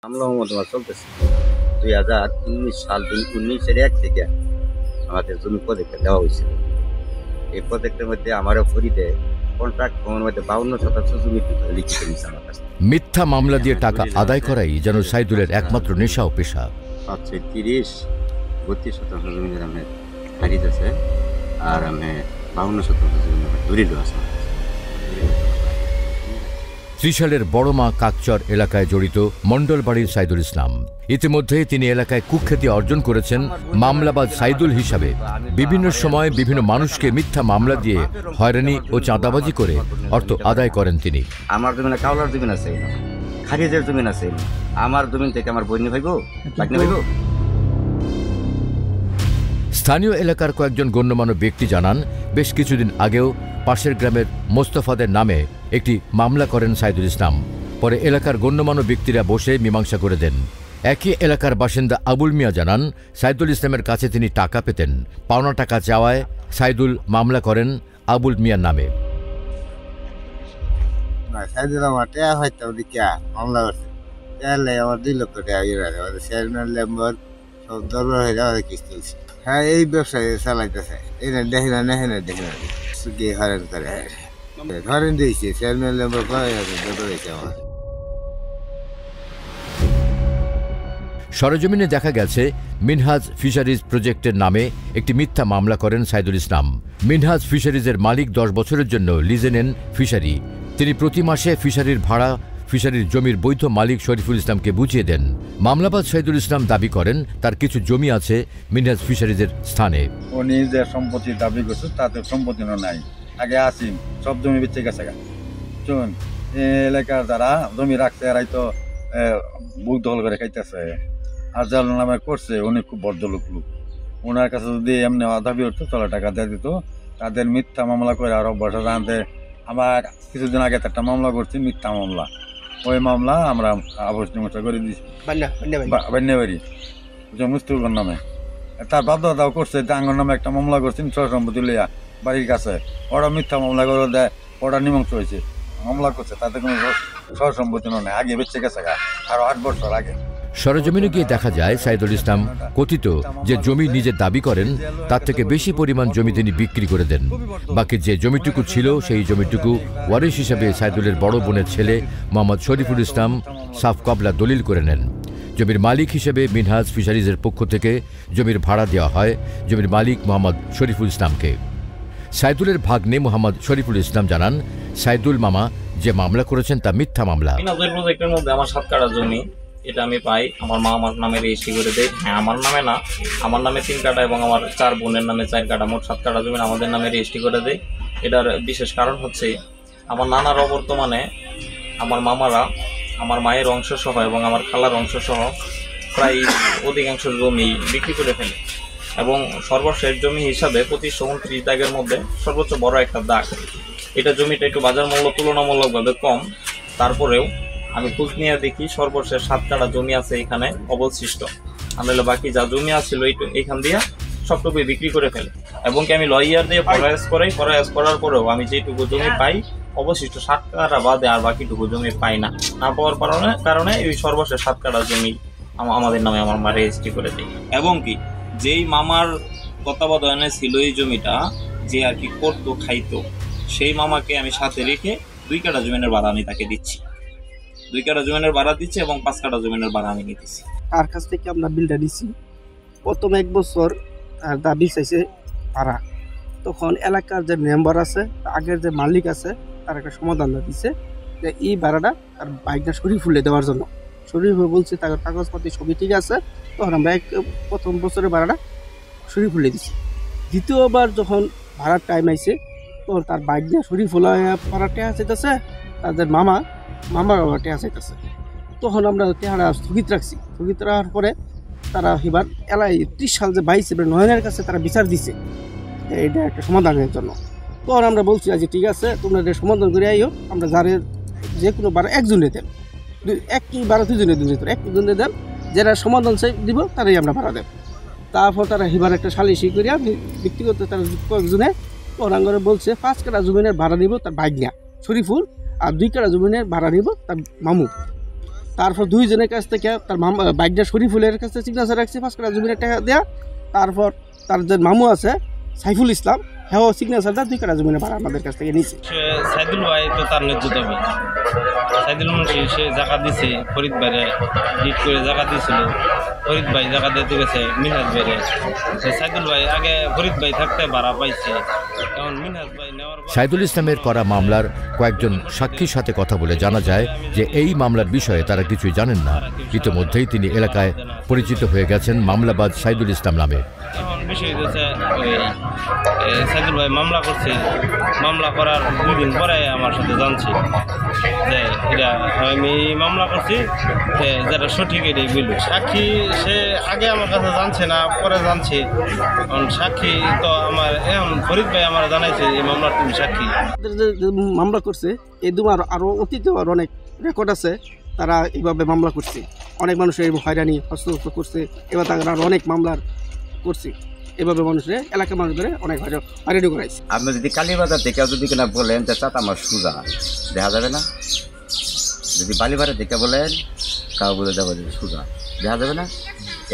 মামলা মোকদ্দমা চলতেছে 2019 সাল 19-1 থেকে আমাদের জমি প্রজেক্টে দেওয়া হয়েছিল। এই প্রজেক্টের মধ্যে আমারও ফরিদে কন্ট্রাক্ট ভূমির মধ্যে 52% জমি লিখিত নিচ্ছে আমার কাছে। মিথ্যা মামলা দিয়ে টাকা আদায় করাই যেন সাইদুলের একমাত্র নেশা ও পেশা। 32% জমি আমি হারিয়েছে আর আমি 52% জমি দলিল আছে। ত্রিশালের বড় মা কাকচর এলাকায় জড়িত মণ্ডল বাড়ির সাইদুল ইসলাম। ইতিমধ্যে তিনি এলাকায় কুখ্যাতি অর্জন করেছেন মামলাবাজ সাইদুল হিসাবে। বিভিন্ন সময় বিভিন্ন মানুষকে মিথ্যা মামলা দিয়ে হয়রানি ও চাঁদাবাজি করে অর্থ আদায় করেন তিনি। আমার জমিনে কাউলার জমিন আছে, খারিজের জমিন আছে, আমার জমিন থেকে আমার বন্যা ভাইব লাগনে ভাইব। স্থানীয় এলাকার কয়েকজন গণ্যমান্য ব্যক্তি জানান, বেশ কিছুদিন আগেও পাশের গ্রামের মোস্তফাদের নামে একটি মামলা করেন সাইদুল ইসলাম। পরে এলাকার গণ্যমান্য ব্যক্তিরা বসে মীমাংসা করে দেন। একই এলাকার বাসিন্দা আবুল মিয়া জানান, সাইদুল ইসলামের কাছে তিনি টাকা পেতেন। পাওনা টাকা চাওয়ায় সাইদুল মামলা করেন আবুল মিয়ার নামে। সাইদুল আমার টাকা হয়তো মামলা করছে, আমার 2 লক্ষ টাকা লেম্বর সব দরবার হয়ে যাওয়ার কিস্তি হয়েছে। হ্যাঁ, এই ব্যবসায় চালাইতেছে, এনে দেখি না দেখি না হরেন করে ধরেন দিয়েছে চেয়ারম্যান লেম্বর হয়েছে আমার। সরেজমিনে দেখা গেছে মিনহাজ ফিশারিজ প্রজেক্টের নামে একটি মিথ্যা মামলা করেন সাইদুল ইসলাম। মিনহাজ ফিশারিজের মালিক 10 বছরের জন্য লিজে নেন ফিশারি। তিনি প্রতি মাসে ফিশারির ভাড়া ফিশারির জমির বৈধ মালিক শরীফুল ইসলামকে বুঝিয়ে দেন। মামলাবাজ সাইদুল ইসলাম দাবি করেন তার কিছু জমি আছে মিনহাজ ফিশারিজের স্থানে। উনি যে সম্পত্তি দাবি করছে তাতে সম্পত্তি নাই, আগে আসিন সব জমি বেঁচে গেছে। শুন, এলাকার যারা জমি রাখছে এরাই তো বুক দখল করে খাইতেছে। আর যার নামে করছে উনি খুব বড়লোক লোক, ওনার কাছে যদি এমনি দাবি হতো চলে টাকা দিয়ে দিত। তাদের মিথ্যা মামলা করে আর অভ্যাস জানতে আমার কিছুদিন আগে একটা মামলা করছি, মিথ্যা মামলা। ওই মামলা আমরা আবশ্যক করে দিয়েছি বান্যাবাড়ি মুস্তুর নামে। তার বাধ্যতাও করছে আঙ্গর নামে একটা মামলা করছি সম্পত্তি লইয়া বাড়ির কাছে। ওরা মিথ্যা মামলা করে দেয়, ওরা মীমাংসা হয়েছে। মামলা করছে তাতে কোনো সম্পত্তি নেই, আগে বেঁচে গেছে আরো 8 বছর আগে। সরেজমিনে গিয়ে দেখা যায় সাইদুল ইসলাম কথিত যে জমি নিজের দাবি করেন তার থেকে বেশি পরিমাণ জমি তিনি বিক্রি করে দেন। বাকি যে জমিটুকু ছিল সেই জমিটুকু ওয়ারিশ হিসাবে সাইদুলের বড় বোনের ছেলে মোহাম্মদ শরীফুল ইসলাম সাফ কবলা দলিল করে নেন। জমির মালিক হিসেবে মিনহাজ ফিশারিজের পক্ষ থেকে জমির ভাড়া দেওয়া হয় জমির মালিক মোহাম্মদ শরীফুল ইসলামকে। সাইদুলের ভাগ্নে মোহাম্মদ শরীফুল ইসলাম জানান, সাইদুল মামা যে মামলা করেছেন তা মিথ্যা মামলা। প্রজেক্টের মধ্যে আমার 7 কাঠা জমি, এটা আমি পাই, আমার মা আমার নামে রেজিস্ট্রি করে দেয়। হ্যাঁ, আমার নামে না, আমার নামে 3 কাঠা এবং আমার 4 বোনের নামে 4 কাঠা, মোট 7 কাঠা জমি আমাদের নামে রেজিস্ট্রি করে দেয়। এটার বিশেষ কারণ হচ্ছে আমার নানার অবর্তমানে আমার মামারা আমার মায়ের অংশ সহ এবং আমার খালার অংশ সহ প্রায় অধিকাংশ জমি বিক্রি করে ফেলে এবং সর্বশেষ জমি হিসাবে 2529 দাগের মধ্যে সর্বোচ্চ বড় একটা দাগ। এটা জমিটা একটু বাজার মূল্য তুলনামূলকভাবে কম, তারপরেও আমি খোঁজ নিয়ে দেখি সর্বশেষ 7 কাঠা জমি আছে এখানে অবশিষ্ট। আমি বাকি যা জমি আছিল এইখান দিয়ে সবটুকুই বিক্রি করে ফেলে এবং কি আমি লয়ার দিয়ে ফরাইজ করার পরেও আমি যেটুকু জমি পাই অবশিষ্ট 7 কাঠা বাদে আর বাকিটুকু জমি পাই না পাওয়ার কারণে এই সর্বশেষ 7 কাঠা জমি আমাদের নামে আমার মা রেজিস্ট্রি করে দেয়। এবং কি যেই মামার তত্ত্বাবধানে ছিল এই জমিটা, যে আর কি করতো খাইতো, সেই মামাকে আমি সাথে রেখে 2 কাঠা জমিনের ভাড়া আমি তাকে দিচ্ছি। 2 কাঠা জমিনের ভাড়া দিচ্ছি এবং 5 কাঠা জমিনের ভাড়া আমি নিতেছি। তার কাছ থেকে আমরা বিলটা নিচ্ছি। প্রথম 1 বছর তার দাবি চাইছে ভাড়া, তখন এলাকার যে মেম্বার আছে, আগের যে মালিক আছে, তার একটা সমাধান দিচ্ছে যে এই ভাড়াটা তার বাইকটা শরীফুলে দেওয়ার জন্য। শরীফুল বলছে তার কাগজপত্র সবই ঠিক আছে, তখন আমরা প্রথম বছরের ভাড়াটা শরীফুলে দিচ্ছি। দ্বিতীয়বার যখন ভাড়ার টাইম আইছে তখন তার বাইকটা শরীফুল ভাড়া টেহা চাইতেছে, তাদের মামার টেহা চাইতেছে। তখন আমরা টেহারা স্থগিত রাখছি। স্থগিত রাখার পরে তারা এবার 30 সাল যে 22 এপ্রিল নয়নের কাছে তারা বিচার দিছে এটা একটা সমাধানের জন্য। তখন আমরা বলছি যে ঠিক আছে, তোমরা এটা সমাধান করে আইও, আমরা যারে যে কোনো ভাড়া একজনে দেন, একই ভাড়া 2 জনে একজনে দেন, যারা সমাধান চাই দিব তারাই আমরা ভাড়া দেব। তারপর তারা এবার একটা সালিশি করিয়া ব্যক্তিগত তারা কয়েকজনে ওরাঙ্গরে বলছে 5 কাঠা জমিনের ভাড়া নিব তার ভাগ্না শরীফুল, আর 2 কাঠা জমিনের ভাড়া নিব তার মামু। তারপর দুইজনের কাছ থেকে তার বাইকটা শরীফুলের কাছে সিগনেচার রাখছে 5 কাঠা জমির টাকা দেয়া। তারপর তার যে মামু আছে সাইফুল ইসলাম, হ্যাঁ সিগনেচারটা 2 কাঠা জমিনে ভাড়া আমাদের কাছ থেকে নিচ্ছে। সাইদুল ভাই তো তার ন্যায্য দাবি, সাইদুল মুন্সি সে জায়গা দিছে ফরিদ ভাইরে, ডিট করে জায়গা দিয়েছিল, ফরিদ ভাই জায়গা দিতে গেছে মিনহাজ ভাইরে। সাইদুল ভাই আগে ফরিদ ভাই থাকতে ভাড়া পাইছে, এখন মিনহাজ ভাই নেওয়ার পর সাইদুল ইসলামের করা মামলার কয়েকজন সাক্ষীর সাথে কথা বলে জানা যায় যে এই মামলার বিষয়ে তারা কিছুই জানেন না। ইতিমধ্যেই তিনি এলাকায় পরিচিত হয়ে গেছেন মামলাবাজ সাইদুল ইসলাম নামে। এখন বিষয় হচ্ছে ওই সাইদুল ভাই মামলা করছে, মামলা করার 2 দিন পরে আমার সাথে জানছি যে এটা আমি মামলা করছি, যেটা সঠিক এটাই বলল। সাক্ষী সে আগে আমার কাছে জানছে না, পরে জানছে। সাক্ষী তো আমার এখন ফরিদ ভাই আমার জানাইছে এই মামলার তুমি সাক্ষী। যে মামলা করছে এই দুমার আরও অতীতে আর অনেক রেকর্ড আছে, তারা এইভাবে মামলা করছে, অনেক মানুষের হয়রানি হস্তক্ষেপ করছে, এবার তারা আরও অনেক মামলার করছে, এভাবে মানুষের এলাকার মানুষদের অনেক হয়রানি করাইছে। আপনি যদি কালীবাজার থেকে যদি কিনা বলেন যে চাত আমার সুজা দেখা যাবে না, যদি বালিবাজার থেকে বলেন কাউ বলে যাবো যে সুজা দেখা যাবে না।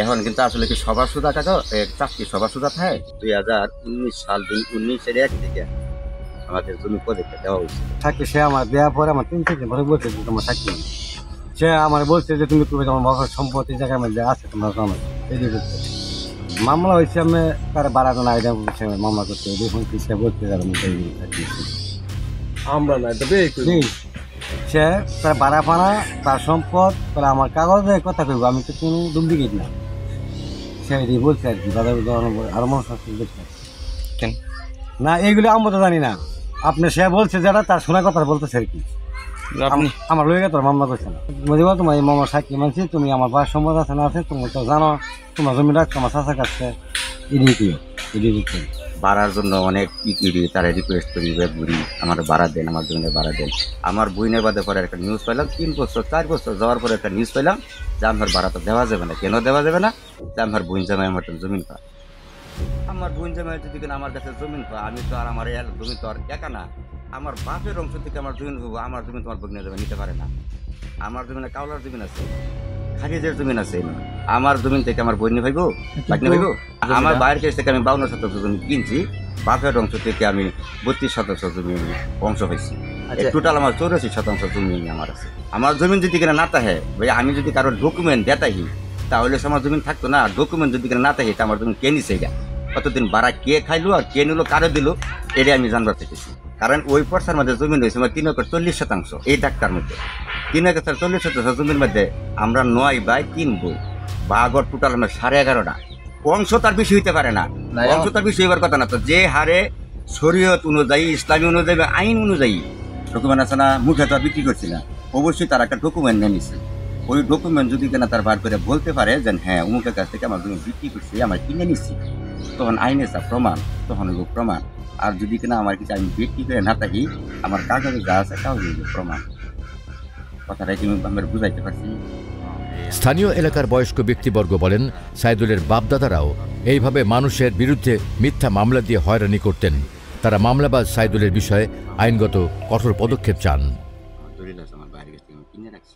এখন কিন্তু আসলে কি সবার সুজা কাকা চাকরি সবার সুজা থাকে। 2019 সাল 19-এর 1 থেকে আমাদের জমি পদক্ষেপ দেওয়া হয়েছে। সাক্ষী সে আমার দেওয়ার পরে আমার 3 থেকে পরে বলছে যে তোমার সাক্ষী নেই। সে আমার বলছে যে তুমি তোমার বাবার সম্পত্তি জায়গার মধ্যে আছে তোমরা জানো, এই যে মামলা হয়েছে। আমি তার 12 জন আইডা মামলা করতে দেখুন কি সে বলতে যাবে আমরা না এটা সে তার বাড়া পাড়া তার সম্পদ তাহলে আমার কাগজে কথা কইব, আমি তো কোনো ডুপ্লিকেট না। সে বলছে আর কি বাজার আরো মানুষ না, এইগুলি আমরা তো জানি না। আপনি সে বলছে যেটা তার শোনা কথা বলতেছে আর কি। আমার লয়ে তোর মামলা করছে না, বুঝতে পারো তোমার এই মামার সাক্ষী মানছি, তুমি আমার বাবার সম্পদ আছে না আছে তুমি তো জানো, তোমার জমি রাখ তোমার চাষা কাছে বাড়ার জন্য অনেক তারা রিকোয়েস্ট করি বুড়ি আমার ভাড়া দেন, আমার জমিনে ভাড়া দেন। আমার বইনের বাদে পরে একটা নিউজ পাইলাম 3 বছর 4 বছর যাওয়ার পরে একটা নিউজ পাইলাম যে আমার ভাড়া তো দেওয়া যাবে না। কেন দেওয়া যাবে না? যে আমার বোন জামাই আমার জমিন পায়, আমার বোন জামাই যদি কিনা আমার কাছে জমিন পায়, আমি তো আর আমার জমি তো আর একা না, আমার বাপের অংশ থেকে আমার জমিন হবো, আমার জমিন তোমার বগ্নে যাবে নিতে পারে না। আমার জমিনে কাউলার জমিন আছে, খারিজের জমিন আছে, আমার জমিন থেকে আমার বই নিয়ে ভাইবো বাগনে ভাইবো। আমার বাইরের কাছ থেকে আমি 52 শতাংশ জমি কিনছি, বাপের অংশ থেকে আমি 32 শতাংশ জমি অংশ হয়েছি। টোটাল আমার 84 শতাংশ জমি আমার আছে। আমার জমিন যদি কিনা না থাকে ভাই, আমি যদি কারো ডকুমেন্ট দেতাই তাহলে আমার জমিন থাকতো না। ডকুমেন্ট যদি কিনা না থাকে তা আমার জমিন কে নিছে, এটা কতদিন ভাড়া কে খাইলো আর কে নিল কারো দিল, এটা আমি জানবার চেয়েছি। কারণ ওই পর্সার মধ্যে জমিন রয়েছে আমার 3 একর 40 শতাংশ। এই ডাক্তার মধ্যে 3 একর 40 শতাংশ জমির মধ্যে আমরা 9 বাই 3 বই ভাগর টোটাল আমার 11.5টা অংশ। তার বেশি হইতে পারে না, অংশ তার বেশি হইবার কথা না। তো যে হারে শরীয়ত অনুযায়ী ইসলামী অনুযায়ী আইন অনুযায়ী ডকুমেন্ট আছে না, মুখে তো বিক্রি করছি না, অবশ্যই তার একটা ডকুমেন্ট নিয়ে নিছে। ওই ডকুমেন্ট যদি কেনা তার বার করে বলতে পারে যে হ্যাঁ অমুকের কাছ থেকে আমার জমি বিক্রি করছি, আমার কিনে নিচ্ছি, তখন আইনে যা প্রমাণ তখন ওই প্রমাণ। আর যদি কিনা আমার কিছু আমি বিক্রি করে না থাকি, আমার কাগজে যা আছে কাগজে প্রমাণ। কথাটা কি আমরা বুঝাইতে পারছি? স্থানীয় এলাকার বয়স্ক ব্যক্তিবর্গ বলেন, সাইদুলের বাপদাদারাও এইভাবে মানুষের বিরুদ্ধে মিথ্যা মামলা দিয়ে হয়রানি করতেন। তারা মামলাবাজ সাইদুলের বিষয়ে আইনগত কঠোর পদক্ষেপ চান। আমার বাইরে গেছে কিনে রাখছি।